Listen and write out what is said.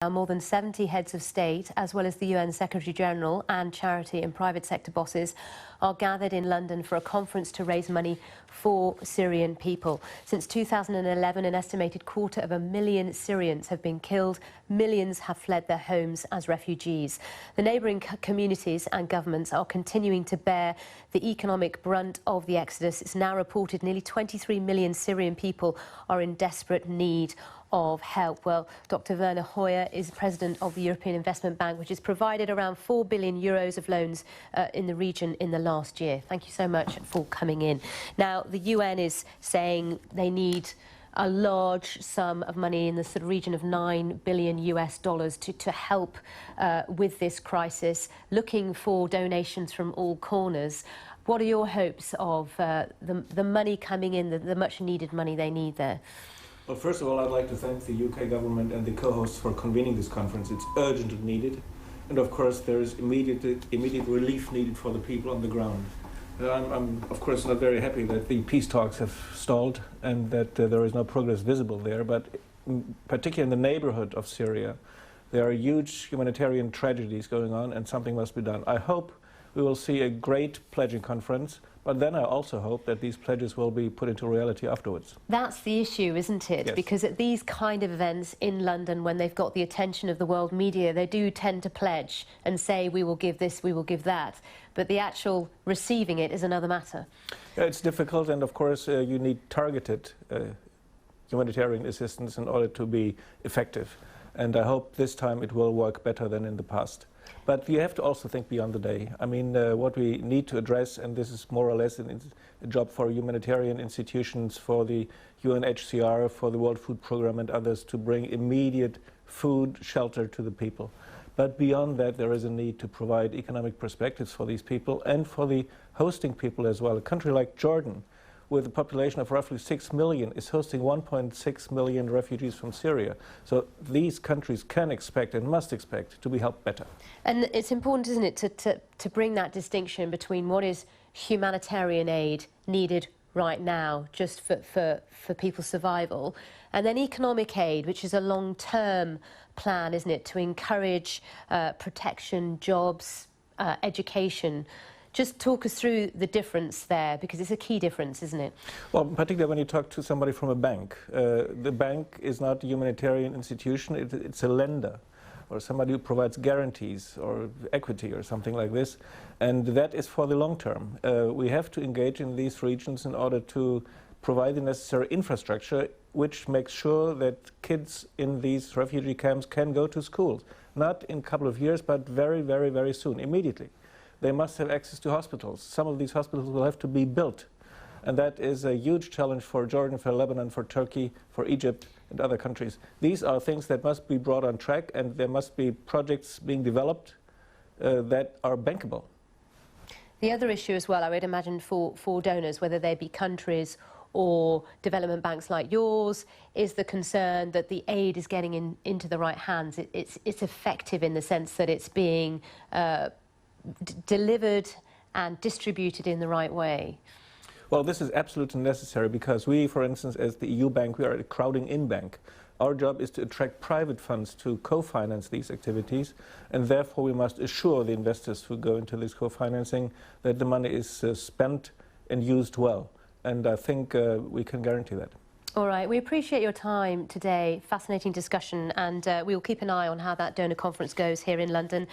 Now, more than 70 heads of state, as well as the UN Secretary-General and charity and private sector bosses, are gathered in London for a conference to raise money for Syrian people. Since 2011, an estimated 250,000 Syrians have been killed. Millions have fled their homes as refugees. The neighbouring communities and governments are continuing to bear the economic brunt of the exodus. It's now reported nearly 23 million Syrian people are in desperate need of help. Well, Dr. Werner is president of the European Investment Bank, which has provided around €4 billion of loans in the region in the last year. Thank you so much for coming in. Now, the UN is saying they need a large sum of money in the sort of region of $9 billion to help with this crisis, looking for donations from all corners. What are your hopes of the money coming in, the much needed money they need there? Well, first of all, I'd like to thank the UK government and the co-hosts for convening this conference. It's urgent and needed. And of course, there is immediate relief needed for the people on the ground. I'm of course not very happy that the peace talks have stalled and that there is no progress visible there. But particularly in the neighborhood of Syria, there are huge humanitarian tragedies going on and something must be done. I hope we will see a great pledging conference, but then I also hope that these pledges will be put into reality afterwards. That's the issue, isn't it? Yes. Because at these kind of events in London, when they've got the attention of the world media, they do tend to pledge and say, we will give this, we will give that. But the actual receiving it is another matter. Yeah, it's difficult, and of course you need targeted humanitarian assistance in order to be effective. And I hope this time it will work better than in the past. But you have to also think beyond the day. I mean, what we need to address, and this is more or less a job for humanitarian institutions, for the UNHCR, for the World Food Programme and others, to bring immediate food, shelter to the people. But beyond that, there is a need to provide economic perspectives for these people and for the hosting people as well. A country like Jordan, with a population of roughly 6 million, is hosting 1.6 million refugees from Syria. So these countries can expect and must expect to be helped better. And it's important, isn't it, to bring that distinction between what is humanitarian aid needed right now, just for people's survival, and then economic aid, which is a long-term plan, isn't it, to encourage protection, jobs, education. Just talk us through the difference there, because it's a key difference, isn't it? Well, particularly when you talk to somebody from a bank. The bank is not a humanitarian institution, it's a lender, or somebody who provides guarantees or equity or something like this. And that is for the long term. We have to engage in these regions in order to provide the necessary infrastructure which makes sure that kids in these refugee camps can go to schools. Not in a couple of years, but very, very, very soon, immediately. They must have access to hospitals. Some of these hospitals will have to be built. And that is a huge challenge for Jordan, for Lebanon, for Turkey, for Egypt and other countries. These are things that must be brought on track, and there must be projects being developed that are bankable. The other issue as well, I would imagine, for donors, whether they be countries or development banks like yours, is the concern that the aid is getting into the right hands. It's effective in the sense that it's being delivered and distributed in the right way. Well, this is absolutely necessary because we, for instance, as the EU bank, we are a crowding-in bank. Our job is to attract private funds to co-finance these activities, and therefore we must assure the investors who go into this co-financing that the money is spent and used well. And I think we can guarantee that. All right, we appreciate your time today. Fascinating discussion, and we will keep an eye on how that donor conference goes here in London.